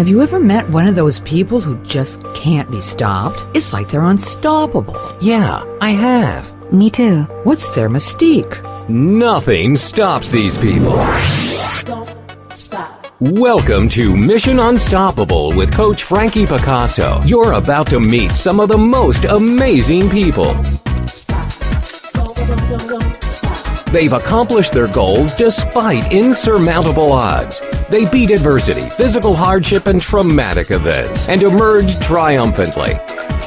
Have you ever met one of those people who just can't be stopped? It's like they're unstoppable. Yeah, I have. Me too. What's their mystique? Nothing stops these people. Don't stop. Welcome to Mission Unstoppable with Coach Frankie Picasso. You're about to meet some of the most amazing people. Stop. Don't stop. They've accomplished their goals despite insurmountable odds. They beat adversity, physical hardship, and traumatic events, and emerged triumphantly.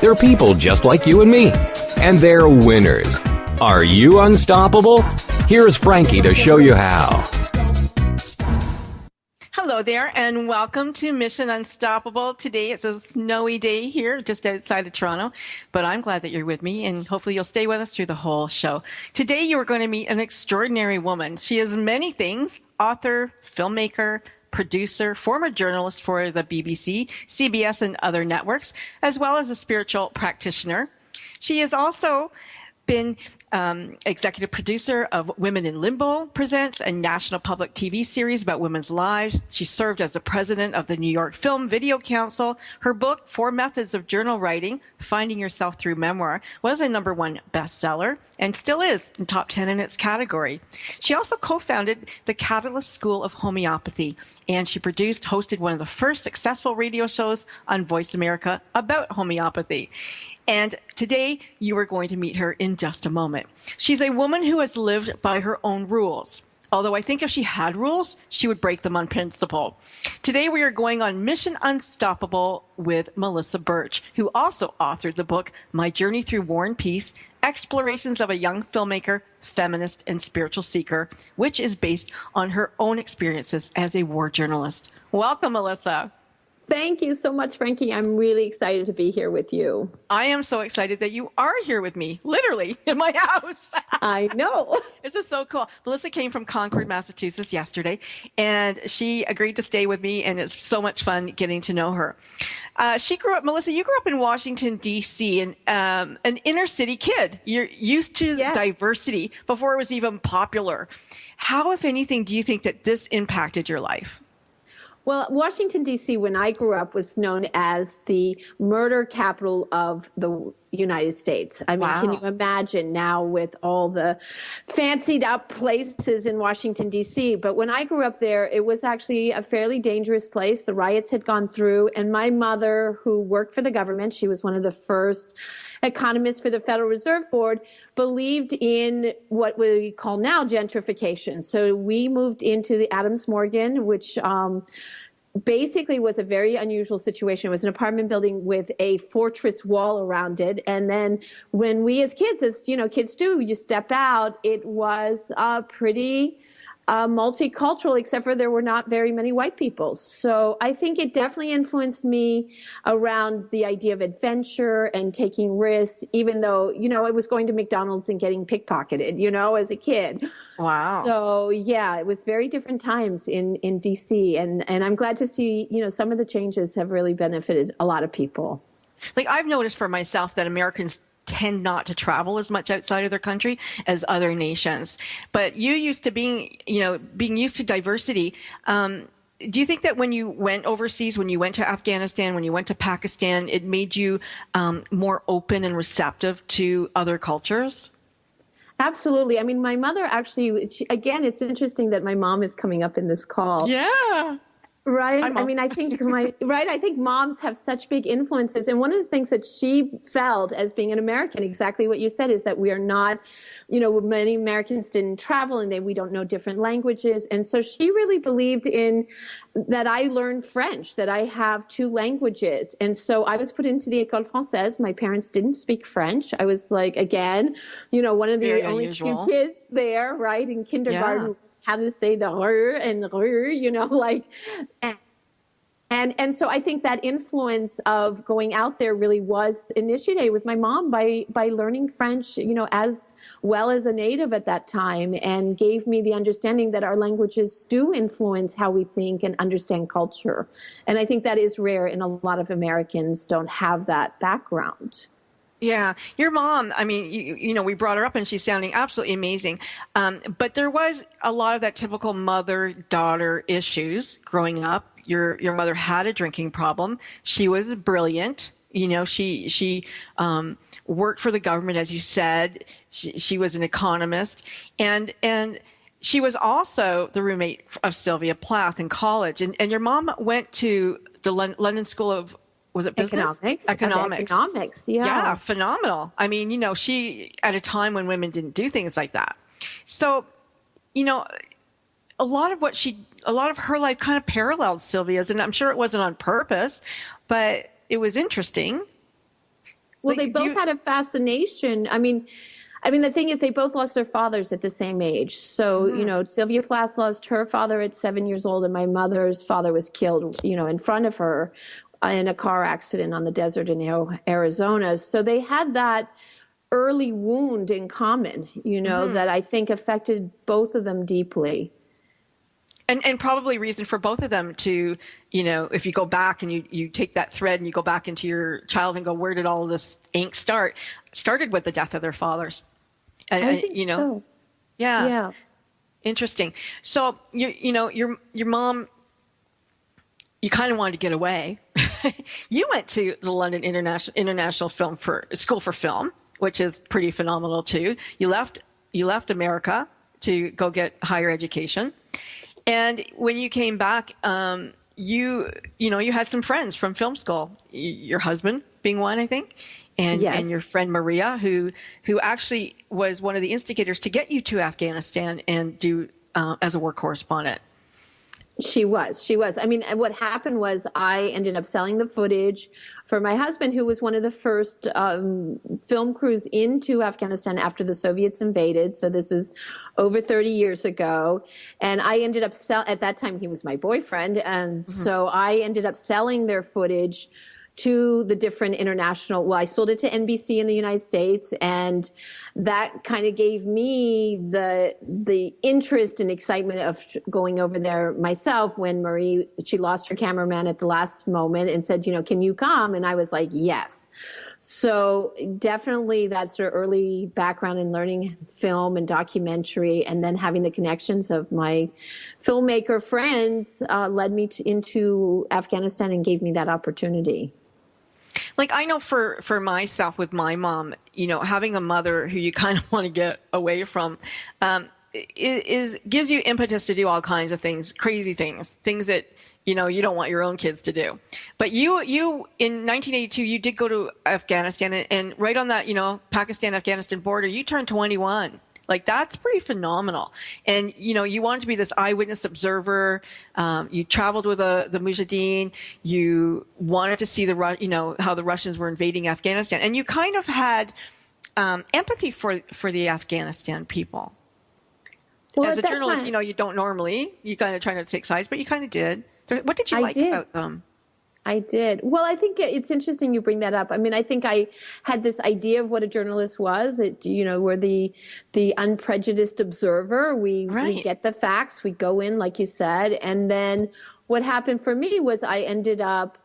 They're people just like you and me, and they're winners. Are you unstoppable? Here's Frankie to show you how. Hello there, and welcome to Mission Unstoppable. Today it's a snowy day here just outside of Toronto, but I'm glad that you're with me, and hopefully you'll stay with us through the whole show. Today you are going to meet an extraordinary woman. She is many things: author, filmmaker, producer, former journalist for the BBC, CBS, and other networks, as well as a spiritual practitioner. She has also been executive producer of Women in Limbo Presents, a national public TV series about women's lives. She served as the president of the New York Film Video Council. Her book, 4 Methods of Journal Writing, Finding Yourself Through Memoir, was a #1 bestseller and still is in top 10 in its category. She also co-founded the Catalyst School of Homeopathy, and she hosted one of the first successful radio shows on Voice America about homeopathy. And today, you are going to meet her in just a moment. She's a woman who has lived by her own rules. Although I think if she had rules, she would break them on principle. Today, we are going on Mission Unstoppable with Melissa Burch, who also authored the book, My Journey Through War and Peace, Explorations of a Young Filmmaker, Feminist and Spiritual Seeker, which is based on her own experiences as a war journalist. Welcome, Melissa. Thank you so much, Frankie. I'm really excited to be here with you. I am so excited that you are here with me, literally, in my house. I know. This is so cool. Melissa came from Concord, Massachusetts yesterday, and she agreed to stay with me, and it's so much fun getting to know her. Melissa, you grew up in Washington, D.C., and an inner city kid. You're used to diversity before it was even popular. How, if anything, do you think that this impacted your life? Well, Washington, D.C., when I grew up, was known as the murder capital of the United States. I mean, wow. Can you imagine now with all the fancied up places in Washington, D.C.? But when I grew up there, it was actually a fairly dangerous place. The riots had gone through, and my mother, who worked for the government, she was one of the first economists for the Federal Reserve Board, believed in what we call now gentrification. So we moved into the Adams Morgan, which basically was a very unusual situation. It was an apartment building with a fortress wall around it. And then when we as kids, kids do, you step out, it was pretty multicultural, except for there were not very many white people. So I think it definitely influenced me around the idea of adventure and taking risks, even though, it was going to McDonald's and getting pickpocketed, as a kid. Wow. So yeah, it was very different times in DC. And I'm glad to see, some of the changes have really benefited a lot of people. Like I've noticed for myself that Americans tend not to travel as much outside of their country as other nations. But you used to being used to diversity. Do you think that when you went overseas, when you went to Afghanistan, when you went to Pakistan, it made you more open and receptive to other cultures? Absolutely. I mean, my mother actually, again, it's interesting that my mom is coming up in this call. Yeah. Right. I mean, I think I think moms have such big influences. And one of the things that she felt as being an American, exactly what you said, is that we are not, many Americans didn't travel and we don't know different languages. And so she really believed in that I learned French, that I have 2 languages. And so I was put into the École Française. My parents didn't speak French. I was like, again, one of the very only unusual. few kids there, right, in kindergarten. Yeah. How to say the r and r, and so I think that influence of going out there really was initiated with my mom by learning French, as well as a native at that time, and gave me the understanding that our languages do influence how we think and understand culture. And I think that is rare, and a lot of Americans don't have that background. Yeah, your mom, I mean, you know, we brought her up and she's sounding absolutely amazing. But there was a lot of that typical mother-daughter issues growing up. Your mother had a drinking problem. She was brilliant. You know, she worked for the government, as you said. She was an economist. And she was also the roommate of Sylvia Plath in college. And your mom went to the London School of, was it business? Economics, yeah. Yeah, phenomenal. I mean, you know, she, at a time when women didn't do things like that. So, you know, a lot of her life kind of paralleled Sylvia's, and I'm sure it wasn't on purpose, but it was interesting. Well, they both had a fascination. I mean, the thing is, they both lost their fathers at the same age. So, you know, Sylvia Plath lost her father at 7 years old, and my mother's father was killed, you know, in front of her in a car accident on the desert in Arizona. So they had that early wound in common, you know, that I think affected both of them deeply. And probably reason for both of them to, you know, if you go back and you take that thread and you go back into your child and go, where did all this ink start? Started with the death of their fathers. And, I think you know, so. Yeah. Interesting. So, you know, your mom, you kind of wanted to get away. You went to the London International School for Film, which is pretty phenomenal too. You left America to go get higher education. And when you came back, you had some friends from film school, your husband being one, I think, and your friend Maria, who actually was one of the instigators to get you to Afghanistan and do as a war correspondent. She was. I mean, what happened was I ended up selling the footage for my husband, who was one of the first film crews into Afghanistan after the Soviets invaded. So this is over 30 years ago. And I ended up at that time, he was my boyfriend. And so I ended up selling their footage to the different I sold it to NBC in the United States, and that kind of gave me the interest and excitement of going over there myself when Marie, she lost her cameraman at the last moment and said, you know, can you come? And I was like, yes. So definitely that's her early background in learning film and documentary, and then having the connections of my filmmaker friends led me into Afghanistan and gave me that opportunity. Like, I know for myself with my mom, you know, having a mother who you kind of want to get away from gives you impetus to do all kinds of things, crazy things that, you know, you don't want your own kids to do. But you in 1982, you did go to Afghanistan, and right on that, you know, Pakistan-Afghanistan border, you turned 21. Like, that's pretty phenomenal. And, you know, you wanted to be this eyewitness observer. You traveled with the Mujahideen. You wanted to see how the Russians were invading Afghanistan. And you kind of had empathy for the Afghanistan people. Well, as a journalist, you know, you don't normally. You kind of try not to take sides, but you kind of did. What did you like about them? I did. Well, I think it's interesting you bring that up. I mean, I think I had this idea of what a journalist was. You know, we're the unprejudiced observer. We get the facts. We go in, like you said. And then what happened for me was I ended up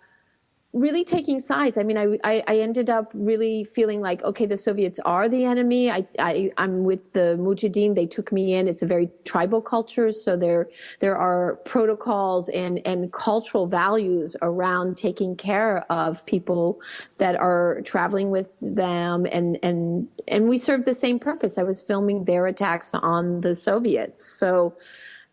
really taking sides. I mean, I ended up really feeling like, okay, the Soviets are the enemy. I'm with the Mujahideen. They took me in. It's a very tribal culture. So there are protocols and cultural values around taking care of people that are traveling with them. And we served the same purpose. I was filming their attacks on the Soviets. So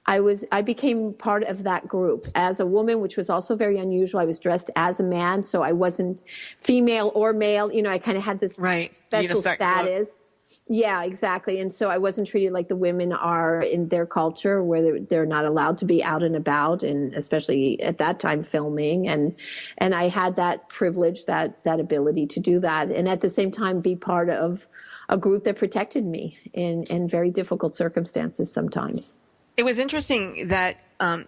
I became part of that group as a woman, which was also very unusual. I was dressed as a man, so I wasn't female or male. You know, I kind of had this special status. Yeah, exactly. And so I wasn't treated like the women are in their culture, where they're not allowed to be out and about, and especially at that time filming. And I had that privilege, that ability to do that, and at the same time be part of a group that protected me in very difficult circumstances sometimes. It was interesting that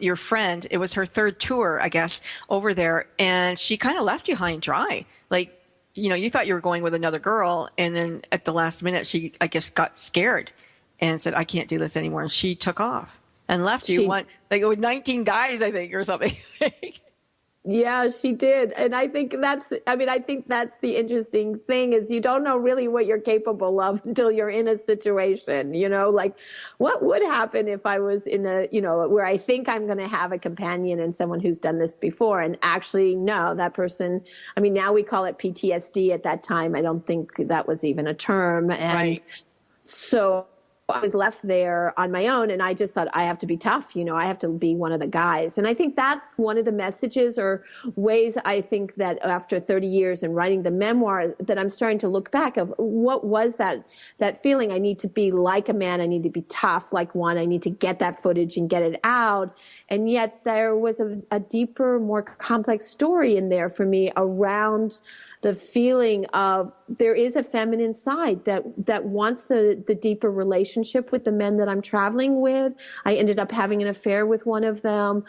your friend, it was her third tour, I guess, over there, and she kind of left you high and dry. Like, you know, you thought you were going with another girl, and then at the last minute, she, I guess, got scared and said, I can't do this anymore, and she took off and left you with 19 guys, I think, or something. Yeah, she did. And I think that's the interesting thing is you don't know really what you're capable of until you're in a situation, like what would happen if I was in a, where I think I'm going to have a companion and someone who's done this before. And actually, no, that person, now we call it PTSD. At that time, I don't think that was even a term. And right. So I was left there on my own, and I just thought I have to be tough. I have to be one of the guys. And I think that's one of the messages or ways I think that after 30 years and writing the memoir that I'm starting to look back of what was that feeling. I need to be like a man. I need to be tough like one. I need to get that footage and get it out. And yet there was a deeper, more complex story in there for me around the feeling of there is a feminine side that wants the deeper relationship with the men that I'm traveling with. I ended up having an affair with one of them.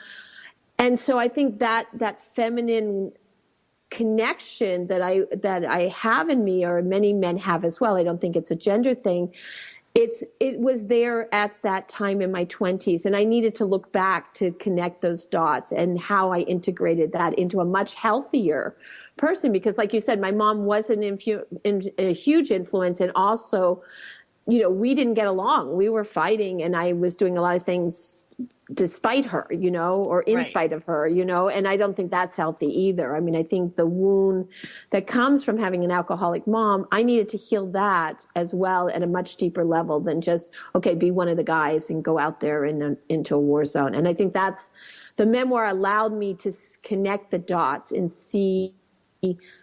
And so I think that feminine connection that I have in me, or many men have as well, I don't think it's a gender thing. It was there at that time in my 20s, and I needed to look back to connect those dots and how I integrated that into a much healthier person. Because like you said, my mom was a huge influence, and also, we didn't get along. We were fighting, and I was doing a lot of things despite her, or in spite of her, and I don't think that's healthy either. I think the wound that comes from having an alcoholic mom, I needed to heal that as well at a much deeper level than just, okay, be one of the guys and go out there into a war zone. And I think that's, the memoir allowed me to connect the dots and see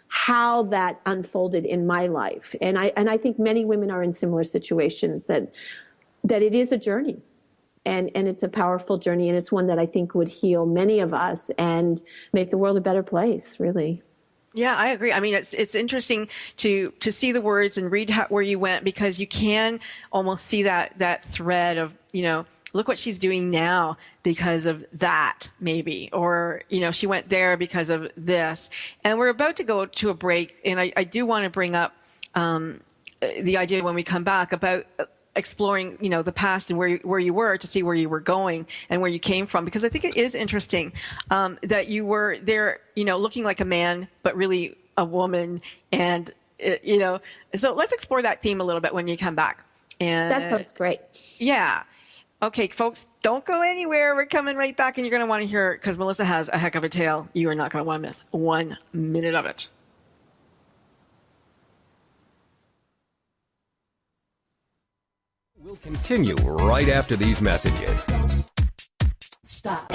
how that unfolded in my life. And I think many women are in similar situations that it is a journey. And it's a powerful journey, and it's one that I think would heal many of us and make the world a better place, really. Yeah, I agree. It's interesting to see the words and read where you went, because you can almost see that thread of, look what she's doing now because of that, maybe, or, she went there because of this. And we're about to go to a break, and I do want to bring up the idea when we come back about exploring, the past and where you were, to see where you were going and where you came from, because I think it is interesting that you were there, looking like a man but really a woman, and so let's explore that theme a little bit when you come back. And that sounds great. Yeah. Okay, folks, don't go anywhere. We're coming right back, and you're going to want to hear it, because Melissa has a heck of a tale. You are not going to want to miss 1 minute of it. We'll continue right after these messages. Stop.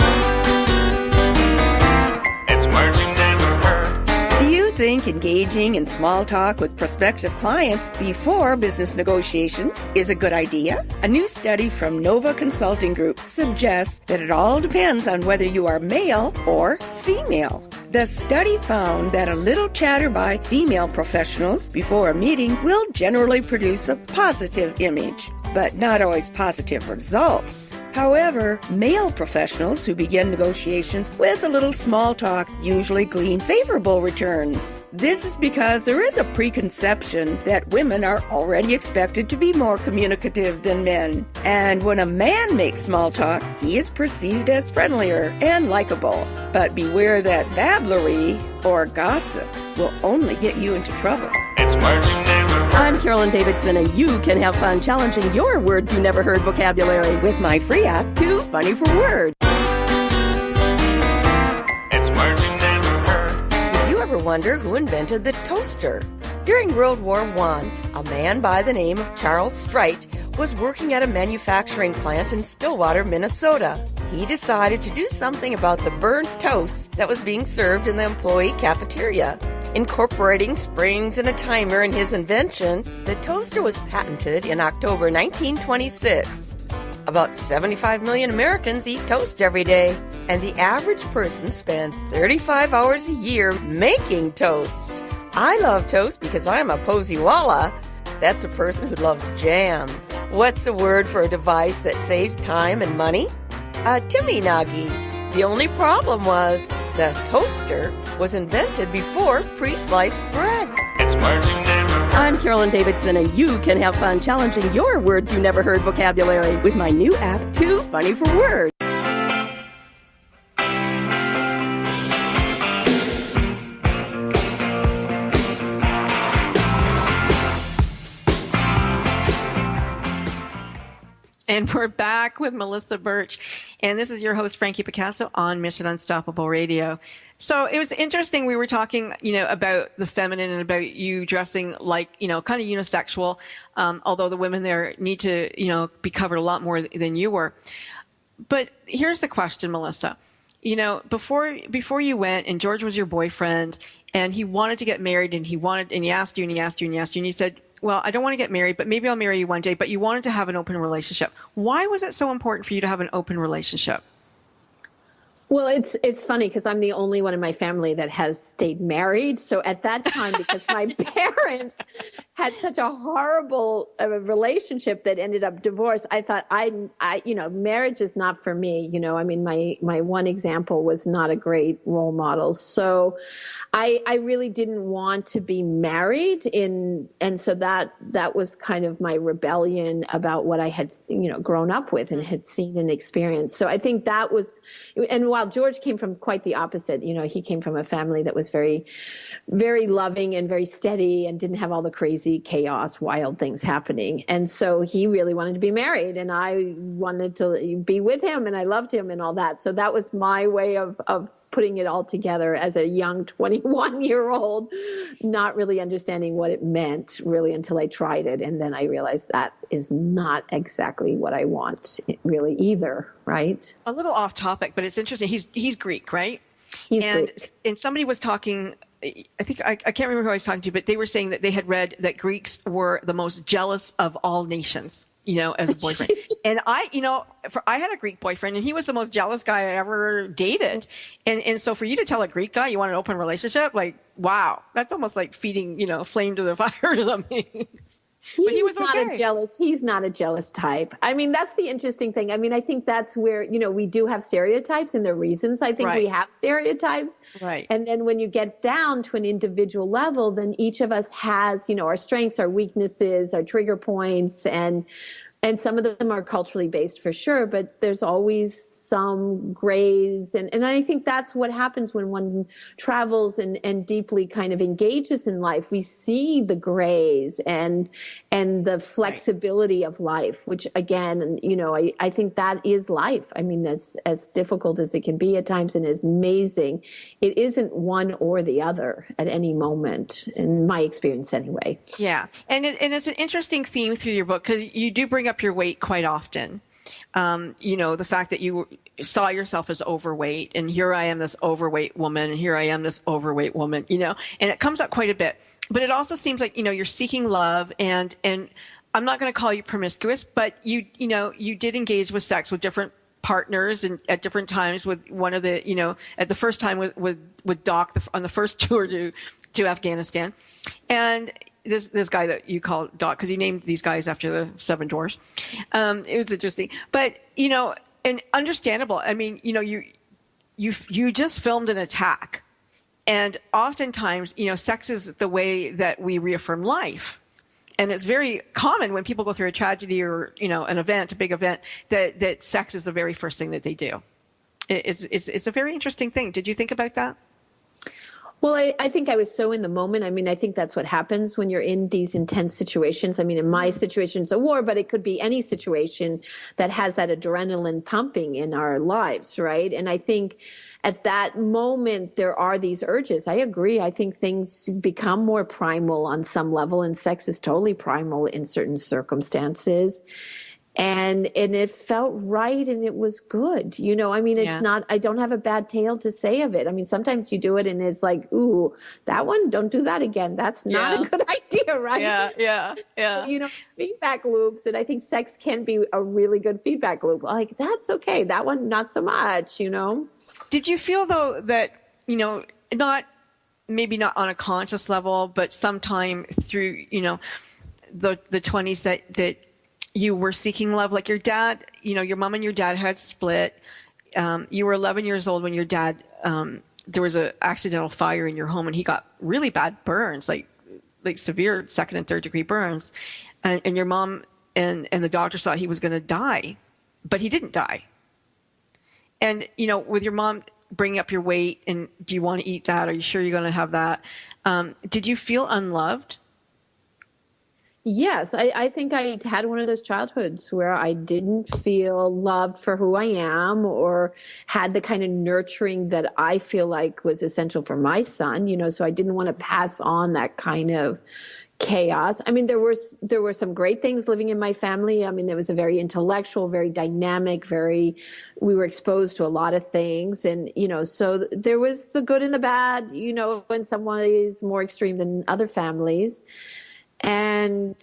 It's words you never heard. Do you think engaging in small talk with prospective clients before business negotiations is a good idea? A new study from Nova Consulting Group suggests that it all depends on whether you are male or female. The study found that a little chatter by female professionals before a meeting will generally produce a positive image, but not always positive results. However, male professionals who begin negotiations with a little small talk usually glean favorable returns. This is because there is a preconception that women are already expected to be more communicative than men. And when a man makes small talk, he is perceived as friendlier and likable. But beware that babblery or gossip will only get you into trouble. It's words you never heard. I'm Carolyn Davidson, and you can have fun challenging your words you never heard vocabulary with my free app, Too Funny for Words. It's words you never heard. Did you ever wonder who invented the toaster? During World War I, a man by the name of Charles Strite was working at a manufacturing plant in Stillwater, Minnesota. He decided to do something about the burnt toast that was being served in the employee cafeteria. Incorporating springs and a timer in his invention, the toaster was patented in October 1926. About 75 million Americans eat toast every day, and the average person spends 35 hours a year making toast. I love toast because I'm a posywalla. That's a person who loves jam. What's the word for a device that saves time and money? A timmy-nagi. The only problem was the toaster was invented before pre-sliced bread. It's words you never heard. I'm Carolyn Davidson, and you can have fun challenging your words you never heard vocabulary with my new app, Too Funny for Words. And we're back with Melissa Burch. And this is your host, Frankie Picasso, on Mission Unstoppable Radio. So it was interesting. We were talking, about the feminine and about you dressing like, kind of unisexual, although the women there need to, be covered a lot more than you were. But here's the question, Melissa. Before you went, and George was your boyfriend, and he wanted to get married, and he asked you, and he asked you, and he asked you, and you said, well, I don't want to get married, but maybe I'll marry you one day. But you wanted to have an open relationship. Why was it so important for you to have an open relationship? Well, it's funny because I'm the only one in my family that has stayed married. So at that time, because my parents had such a horrible relationship that ended up divorce, I thought marriage is not for me. My one example was not a great role model. So I really didn't want to be married and so that was kind of my rebellion about what I had, grown up with and had seen and experienced. So I think that was, and while George came from quite the opposite, he came from a family that was very, very loving and very steady and didn't have all the crazy chaos, wild things happening. And so he really wanted to be married and I wanted to be with him and I loved him and all that. So that was my way of putting it all together as a young 21-year-old, not really understanding what it meant really until I tried it. And then I realized that is not exactly what I want really either, right? A little off topic, but it's interesting. He's Greek, right? He's Greek. And somebody was talking, I think, I can't remember who I was talking to, but they were saying that they had read that Greeks were the most jealous of all nations. As a boyfriend. And I had a Greek boyfriend and he was the most jealous guy I ever dated. And so for you to tell a Greek guy you want an open relationship, like, wow, that's almost like feeding, flame to the fire or something. But he was okay. He's not a jealous type. I mean, that's the interesting thing. I mean, I think that's where, we do have stereotypes and the reasons I think we have stereotypes. Right. And then when you get down to an individual level, then each of us has, our strengths, our weaknesses, our trigger points, and some of them are culturally based for sure, but there's always some grays. And I think that's what happens when one travels and deeply kind of engages in life. We see the grays and the flexibility of life, which again, I think that is life. I mean, that's as difficult as it can be at times and as amazing. It isn't one or the other at any moment, in my experience anyway. Yeah. And it's an interesting theme through your book because you do bring up your weight quite often. The fact that you saw yourself as overweight and here I am this overweight woman and here I am this overweight woman, and it comes up quite a bit, but it also seems like, you're seeking love and I'm not going to call you promiscuous, but you did engage with sex with different partners and at different times with one of the, at the first time with Doc on the first tour to Afghanistan. And this guy that you call Doc, because you named these guys after the Seven Dwarfs. It was interesting, but and understandable. I mean, you just filmed an attack, and oftentimes, sex is the way that we reaffirm life, and it's very common when people go through a tragedy or an event, a big event, that sex is the very first thing that they do. It's a very interesting thing. Did you think about that? Well, I think I was so in the moment. I mean, I think that's what happens when you're in these intense situations. I mean, in my situation, it's a war, but it could be any situation that has that adrenaline pumping in our lives, right? And I think at that moment, there are these urges. I agree. I think things become more primal on some level, and sex is totally primal in certain circumstances. And it felt right and it was good. I mean, it's not, I don't have a bad tale to say of it. I mean, sometimes you do it and it's like, ooh, that one, don't do that again. That's not a good idea, right? Yeah. So, feedback loops. And I think sex can be a really good feedback loop. Like, that's okay. That one, not so much, Did you feel though that, maybe not on a conscious level, but sometime through, the 20s that you were seeking love, like your dad, your mom and your dad had split. You were 11 years old when your dad, there was an accidental fire in your home and he got really bad burns, like severe 2nd and 3rd degree burns. And your mom and the doctor thought he was going to die, but he didn't die. And, with your mom bringing up your weight and do you want to eat that? Are you sure you're going to have that? Did you feel unloved? Yes, I think I had one of those childhoods where I didn't feel loved for who I am or had the kind of nurturing that I feel like was essential for my son, so I didn't want to pass on that kind of chaos. I mean, there were some great things living in my family. I mean, there was a very intellectual, very dynamic, we were exposed to a lot of things. And, so there was the good and the bad, in some ways more extreme than other families. And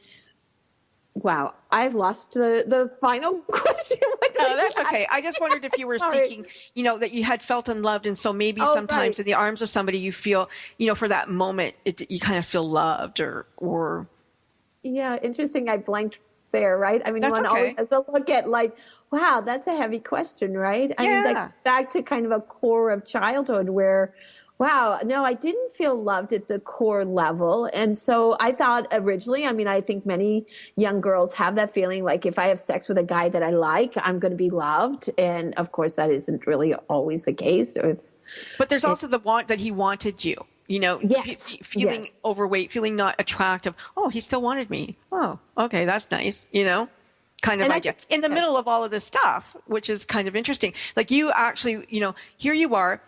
wow, I've lost the final question. Oh, that's okay. I just wondered if you were seeking, that you had felt unloved. And so maybe sometimes in the arms of somebody you feel, for that moment, you kind of feel loved or. Yeah, interesting. I blanked there, right? I mean, that's one always has to look at wow, that's a heavy question, right? I mean, back to kind of a core of childhood where, wow, no, I didn't feel loved at the core level. And so I thought originally, I think many young girls have that feeling like if I have sex with a guy that I like, I'm going to be loved. And of course, that isn't really always the case. But there's also the want that he wanted you, feeling overweight, feeling not attractive. Oh, he still wanted me. Oh, okay, that's nice, kind of idea in the middle of all of this stuff, which is kind of interesting. Like you actually, here you are,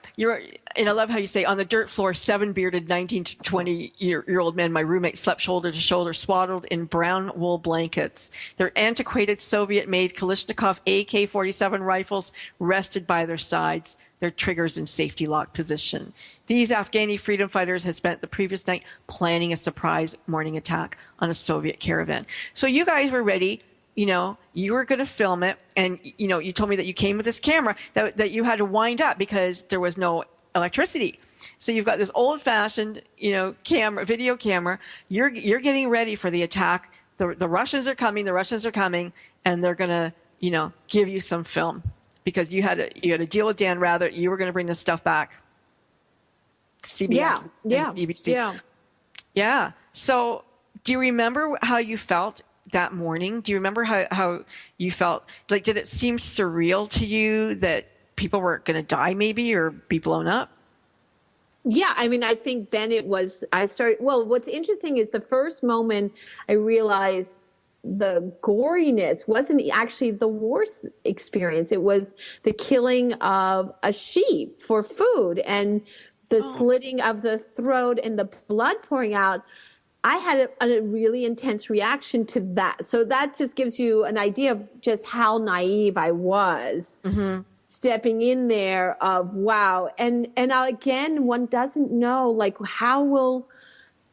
and I love how you say on the dirt floor, 7 bearded 19 to 20-year-old men, my roommate slept shoulder to shoulder, swaddled in brown wool blankets. Their antiquated Soviet-made Kalashnikov AK-47 rifles rested by their sides, their triggers in safety lock position. These Afghani freedom fighters had spent the previous night planning a surprise morning attack on a Soviet caravan. So you guys were ready. You were going to film it, and, you told me that you came with this camera that you had to wind up because there was no electricity. So you've got this old-fashioned, video camera. You're getting ready for the attack. The Russians are coming, and they're going to, give you some film because you had a deal with Dan Rather. You were going to bring this stuff back to CBS and BBC. Yeah. So do you remember how you felt that morning? Do you remember how you felt? Like, did it seem surreal to you that people were going to die maybe or be blown up? Yeah, I think then what's interesting is the first moment I realized the goriness wasn't actually the war experience. It was the killing of a sheep for food and the slitting of the throat and the blood pouring out. I had a really intense reaction to that. So that just gives you an idea of just how naive I was stepping in there of, wow. And again, one doesn't know, how will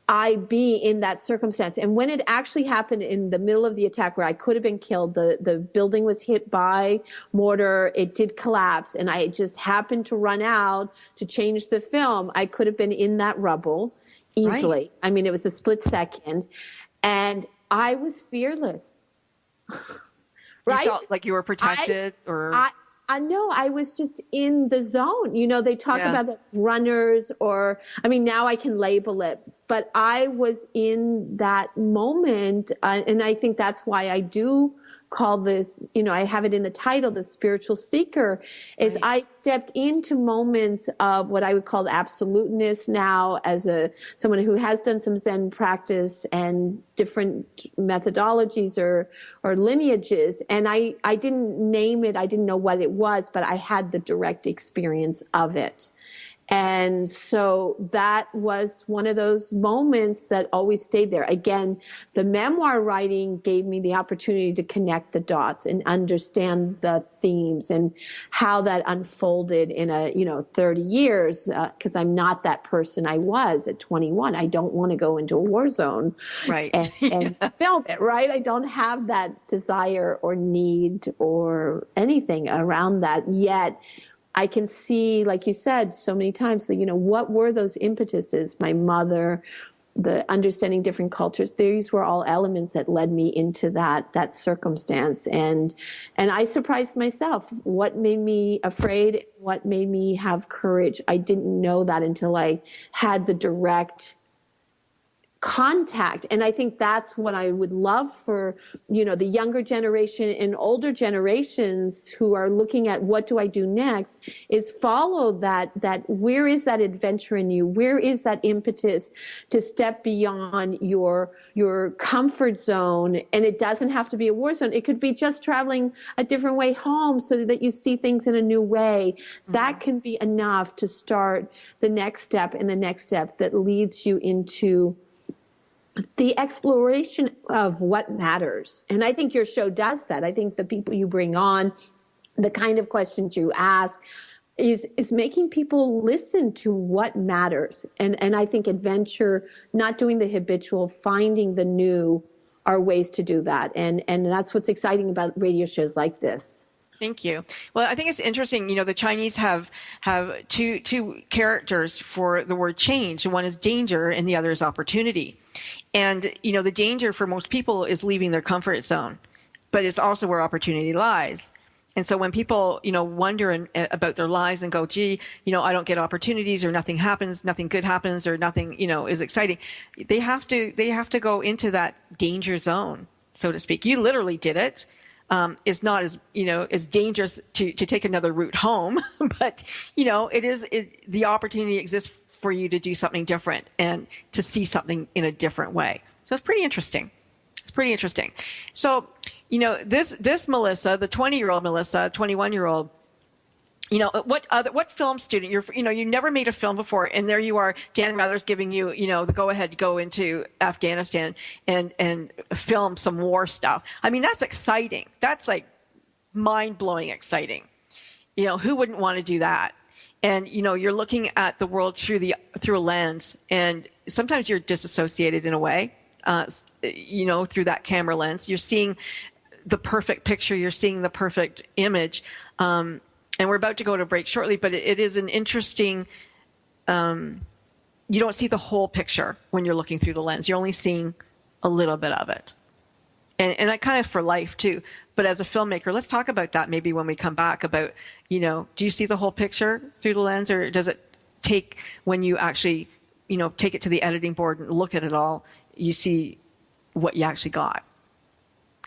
I be in that circumstance? And when it actually happened in the middle of the attack where I could have been killed, the building was hit by mortar, it did collapse, and I just happened to run out to change the film. I could have been in that rubble easily. Right. It was a split second, and I was fearless. Right? You felt like you were protected, I know I was just in the zone. They talk about the runners, or now I can label it, but I was in that moment, and I think that's why I do call this, I have it in the title, the spiritual seeker, is I stepped into moments of what I would call absoluteness now as someone who has done some Zen practice and different methodologies or lineages. And I didn't name it. I didn't know what it was, but I had the direct experience of it. And so that was one of those moments that always stayed there. Again, the memoir writing gave me the opportunity to connect the dots and understand the themes and how that unfolded in 30 years, because I'm not that person I was at 21. I don't want to go into a war zone and film it, right? I don't have that desire or need or anything around that yet. I can see, like you said so many times, what were those impetuses? My mother, the understanding different cultures, these were all elements that led me into that circumstance. And I surprised myself. What made me afraid? What made me have courage? I didn't know that until I had the direct contact. And I think that's what I would love for, the younger generation and older generations who are looking at what do I do next, is follow that where is that adventure in you? Where is that impetus to step beyond your comfort zone? And it doesn't have to be a war zone. It could be just traveling a different way home so that you see things in a new way. Mm-hmm. That can be enough to start the next step and the next step that leads you into the exploration of what matters. And I think your show does that. I think the people you bring on, the kind of questions you ask, is making people listen to what matters. And I think adventure, not doing the habitual, finding the new, are ways to do that. And that's what's exciting about radio shows like this. Thank you. Well, I think it's interesting. The Chinese have two characters for the word change. One is danger and the other is opportunity. And, the danger for most people is leaving their comfort zone, but it's also where opportunity lies. And so when people, wonder about their lives and go, gee, I don't get opportunities, or nothing happens, nothing good happens, or nothing, is exciting. They have to go into that danger zone, so to speak. You literally did it. It's not as dangerous to take another route home, but the opportunity exists for you to do something different and to see something in a different way. So it's pretty interesting. So, this Melissa, the 20-year-old Melissa, 21-year-old, what film student, you never made a film before, and there you are, Dan Rather's giving you, the go-ahead to go into Afghanistan and film some war stuff. I mean, that's exciting. That's like mind-blowing exciting. Who wouldn't want to do that? And, you're looking at the world through a lens, and sometimes you're disassociated in a way, through that camera lens. You're seeing the perfect picture. You're seeing the perfect image. And we're about to go to break shortly, but it is an interesting, you don't see the whole picture when you're looking through the lens. You're only seeing a little bit of it. And that kind of for life too. But as a filmmaker, let's talk about that maybe when we come back about, do you see the whole picture through the lens, or does it take, when you actually, take it to the editing board and look at it all, you see what you actually got?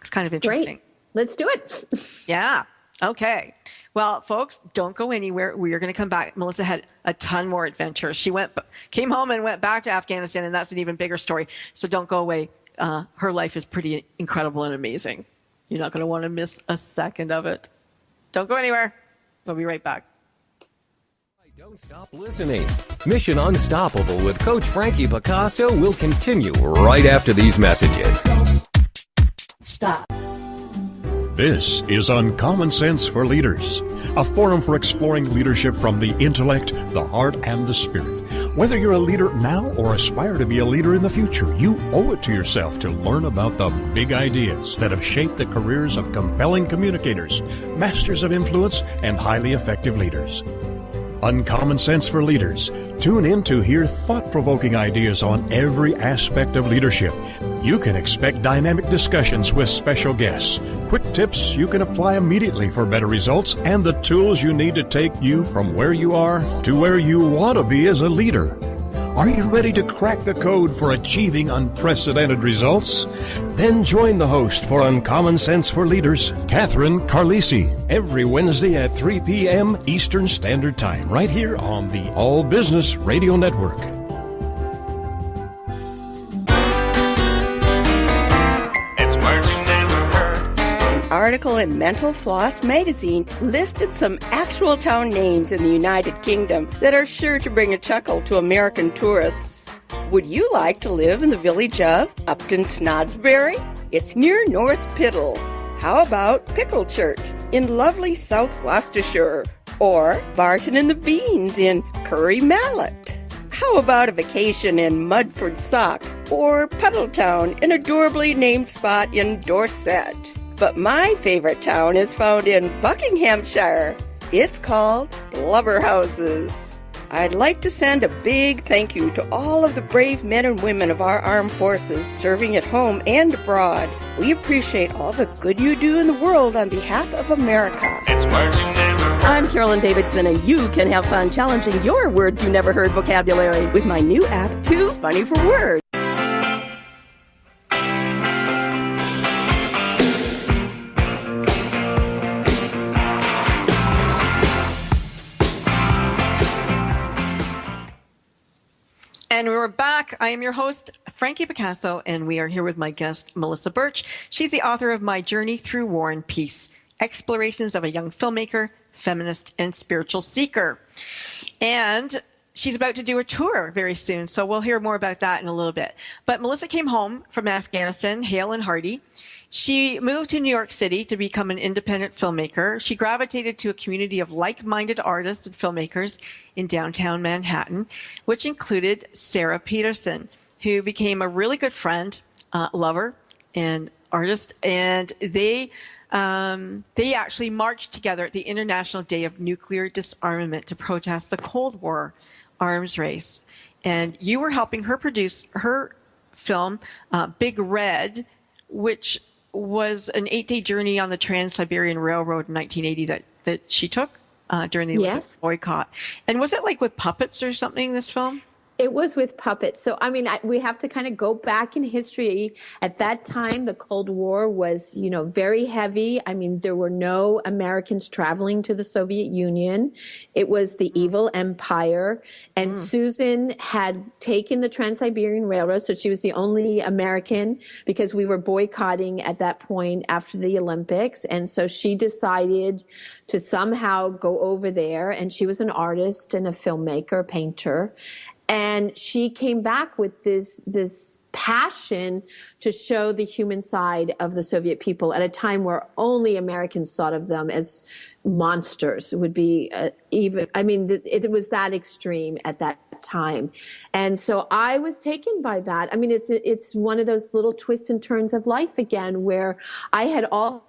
It's kind of interesting. Great. Let's do it. Yeah. Okay. Well, folks, don't go anywhere. We are going to come back. Melissa had a ton more adventures. She came home and went back to Afghanistan, and that's an even bigger story. So don't go away. Her life is pretty incredible and amazing. You're not going to want to miss a second of it. Don't go anywhere. We'll be right back. Don't stop listening. Mission Unstoppable with Coach Frankie Picasso will continue right after these messages. Stop. This is Uncommon Sense for Leaders, a forum for exploring leadership from the intellect, the heart, and the spirit. Whether you're a leader now or aspire to be a leader in the future, you owe it to yourself to learn about the big ideas that have shaped the careers of compelling communicators, masters of influence, and highly effective leaders. Uncommon Sense for Leaders. Tune in to hear thought-provoking ideas on every aspect of leadership. You can expect dynamic discussions with special guests, quick tips you can apply immediately for better results, and the tools you need to take you from where you are to where you want to be as a leader. Are you ready to crack the code for achieving unprecedented results? Then join the host for Uncommon Sense for Leaders, Catherine Carlisi, every Wednesday at 3 p.m. Eastern Standard Time, right here on the All Business Radio Network. It's words you never heard. An article in Mental Floss magazine listed some actual town names in the United Kingdom that are sure to bring a chuckle to American tourists. Would you like to live in the village of Upton Snodsbury? It's near North Piddle. How about Pickle Church in lovely South Gloucestershire? Or Barton and the Beans in Curry Mallet? How about a vacation in Mudford Sock? Or Puddletown, an adorably named spot in Dorset? But my favorite town is found in Buckinghamshire. It's called Blubberhouses. I'd like to send a big thank you to all of the brave men and women of our armed forces serving at home and abroad. We appreciate all the good you do in the world on behalf of America. It's words you never heard. I'm Carolyn Davidson, and you can have fun challenging your words you never heard vocabulary with my new app, Too Funny for Words. And we're back. I am your host, Frankie Picasso, and we are here with my guest, Melissa Burch. She's the author of My Journey Through War and Peace, Explorations of a Young Filmmaker, Feminist and Spiritual Seeker. And she's about to do a tour very soon, so we'll hear more about that in a little bit. But Melissa came home from Afghanistan, hale and hearty. She moved to New York City to become an independent filmmaker. She gravitated to a community of like-minded artists and filmmakers in downtown Manhattan, which included Sarah Peterson, who became a really good friend, lover, and artist. And they actually marched together at the International Day of Nuclear Disarmament to protest the Cold War arms race. And you were helping her produce her film, Big Red, which was an 8-day journey on the Trans-Siberian Railroad in 1980 that she took during the Olympic boycott. And was it like with puppets or something, this film? It was with puppets. So, I mean, we have to kind of go back in history. At that time, the Cold War was, very heavy. I mean, there were no Americans traveling to the Soviet Union. It was the evil empire. And Susan had taken the Trans-Siberian Railroad. So she was the only American because we were boycotting at that point after the Olympics. And so she decided to somehow go over there. And she was an artist and a filmmaker, painter. And she came back with this passion to show the human side of the Soviet people at a time where only Americans thought of them as monsters. It would be it was that extreme at that time. And so I was taken by that. I mean, it's one of those little twists and turns of life again, where I had also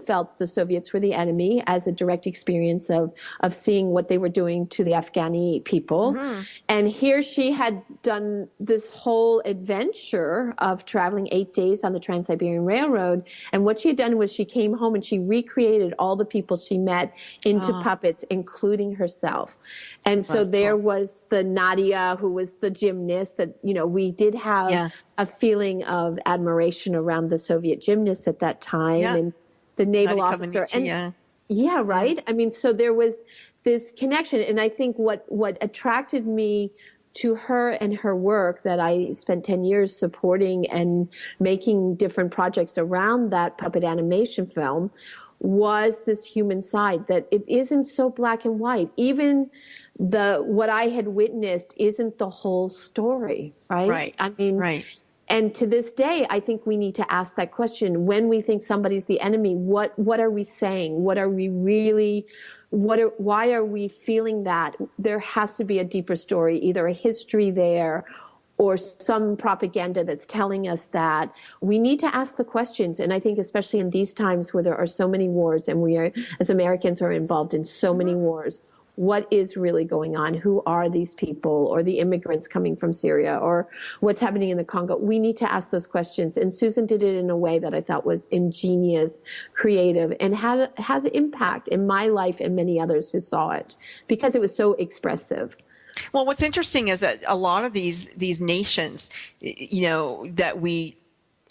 felt the Soviets were the enemy as a direct experience of seeing what they were doing to the Afghani people. Mm-hmm. And here she had done this whole adventure of traveling 8 days on the Trans-Siberian Railroad. And what she had done was she came home and she recreated all the people she met into puppets, including herself. And so there was the Nadia, who was the gymnast that, we did have a feeling of admiration around the Soviet gymnasts at that time. Yeah. And the naval officer. And right. I mean, so there was this connection. And I think what attracted me to her and her work that I spent 10 years supporting and making different projects around that puppet animation film was this human side, that it isn't so black and white. Even what I had witnessed isn't the whole story, right? Right. I mean, and to this day, I think we need to ask that question. When we think somebody's the enemy, what are we saying? What are we really, why are we feeling that? There has to be a deeper story, either a history there or some propaganda that's telling us that. We need to ask the questions. And I think especially in these times where there are so many wars and we are, as Americans, are involved in so many wars, what is really going on? Who are these people, or the immigrants coming from Syria, or what's happening in the Congo? We need to ask those questions. And Susan did it in a way that I thought was ingenious, creative, and had impact in my life and many others who saw it because it was so expressive. Well, what's interesting is that a lot of these nations, that we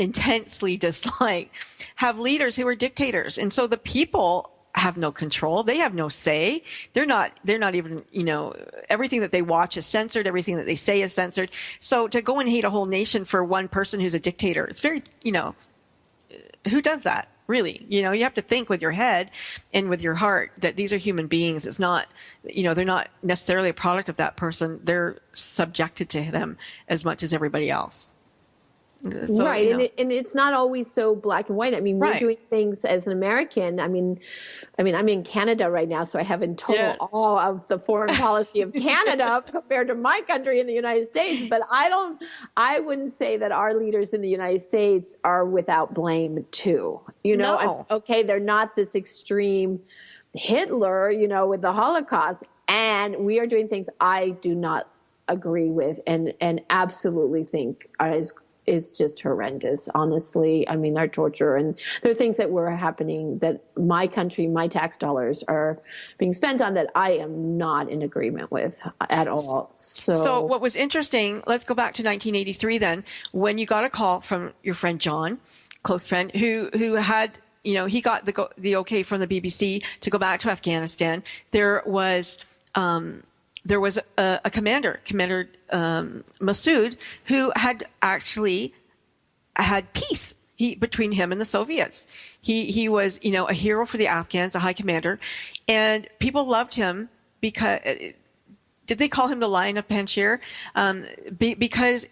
intensely dislike, have leaders who are dictators. And so the people have no control. They have no say. They're not even, everything that they watch is censored. Everything that they say is censored. So to go and hate a whole nation for one person who's a dictator, it's very, who does that? Really, you have to think with your head and with your heart that these are human beings. It's not, they're not necessarily a product of that person. They're subjected to them as much as everybody else. So, right. And it's not always so black and white. I mean, we're doing things as an American. I mean, I'm in Canada right now, so I have in total awe of the foreign policy of Canada compared to my country in the United States. But I wouldn't say that our leaders in the United States are without blame too. No. Okay, they're not this extreme Hitler, with the Holocaust. And we are doing things I do not agree with and absolutely think is just horrendous, honestly. I mean, our torture, and there are things that were happening that my country, my tax dollars are being spent on that I am not in agreement with at all. So what was interesting, let's go back to 1983 then, when you got a call from your friend John, close friend, who had, he got the okay from the BBC to go back to Afghanistan. There was there was a commander, Commander Massoud, who had actually had peace between him and the Soviets. He was, a hero for the Afghans, a high commander, and people loved him because, did they call him the Lion of Panjshir? Because,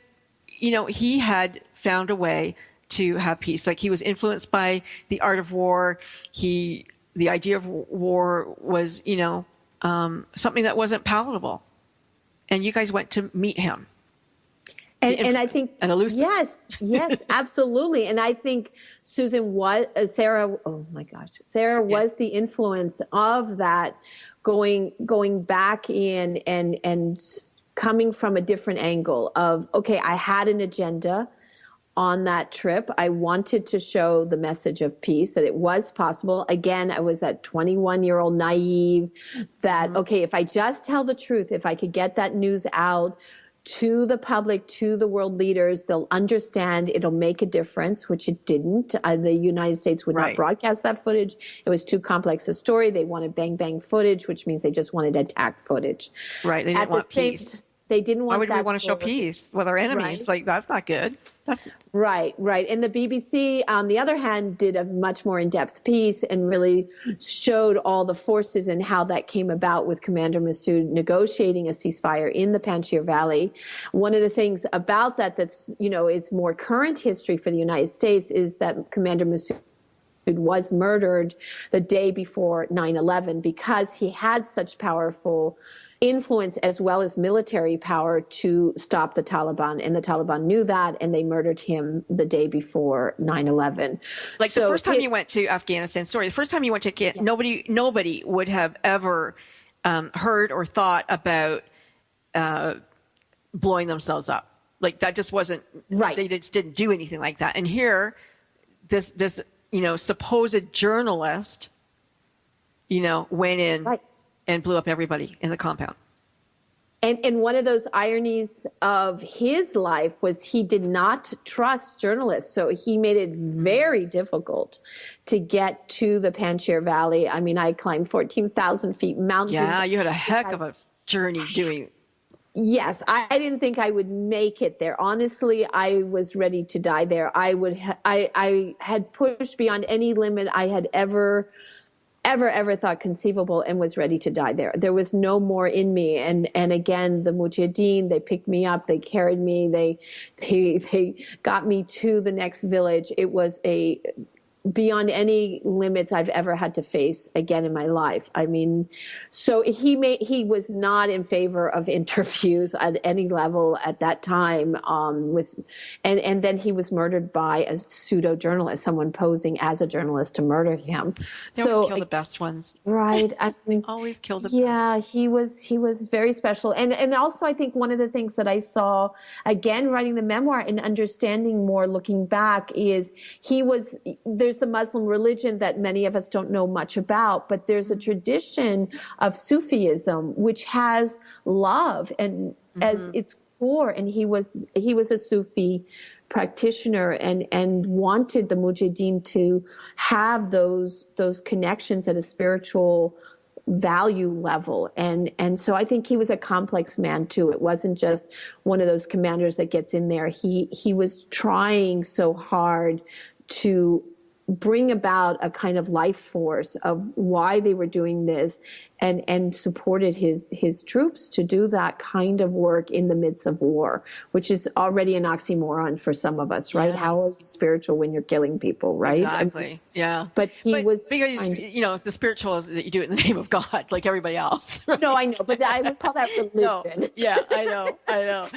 he had found a way to have peace. Like, he was influenced by the art of war. The idea of war was, something that wasn't palatable. And you guys went to meet him. And I think, and elusive. Yes, absolutely. And I think Sarah was the influence of that, going back in and coming from a different angle of, okay, I had an agenda on that trip. I wanted to show the message of peace, that it was possible. Again, I was that 21-year-old naive that, okay, if I just tell the truth, if I could get that news out to the public, to the world leaders, they'll understand, it'll make a difference, which it didn't. The United States would not broadcast that footage. It was too complex a story. They wanted bang footage, which means they just wanted attack footage. Right. They didn't want peace. They didn't want. Why would we want to show peace with our enemies? Like, that's not good. That's right. And the BBC, on the other hand, did a much more in-depth piece and really showed all the forces and how that came about with Commander Massoud negotiating a ceasefire in the Panjshir Valley. One of the things about that's is more current history for the United States is that Commander Massoud was murdered the day before 9/11 because he had such powerful influence as well as military power to stop the Taliban. And the Taliban knew that, and they murdered him the day before 9/11. Like, so the first time you went to Afghanistan, nobody would have ever heard or thought about blowing themselves up. Like, that just wasn't, they just didn't do anything like that. And here, this supposed journalist, went in and blew up everybody in the compound. And one of those ironies of his life was he did not trust journalists. So he made it very difficult to get to the Panjshir Valley. I mean, I climbed 14,000 feet mountains. Yeah, you had a heck of a journey doing. Yes, I didn't think I would make it there. Honestly, I was ready to die there. I had pushed beyond any limit I had ever thought conceivable and was ready to die there. There was no more in me. And again, the Mujahideen, they picked me up, they carried me, they got me to the next village. It was beyond any limits I've ever had to face again in my life. I mean, so he was not in favor of interviews at any level at that time. And then he was murdered by a pseudo journalist, someone posing as a journalist to murder him. They always kill the best ones, right? I mean, always kill the best. Yeah, he was very special, and also I think one of the things that I saw again writing the memoir and understanding more looking back is there's the Muslim religion that many of us don't know much about, but there's a tradition of Sufism which has love and as its core, and he was a Sufi practitioner and wanted the Mujahideen to have those connections at a spiritual value level. And so I think he was a complex man too. It wasn't just one of those commanders that gets in there. He was trying so hard to bring about a kind of life force of why they were doing this and supported his troops to do that kind of work in the midst of war, which is already an oxymoron for some of us, right? Yeah. How are you spiritual when you're killing people, right? Exactly. Yeah. But because the spiritual is that you do it in the name of God, like everybody else. Right? No, I know, but I would call that religion. No. Yeah, I know.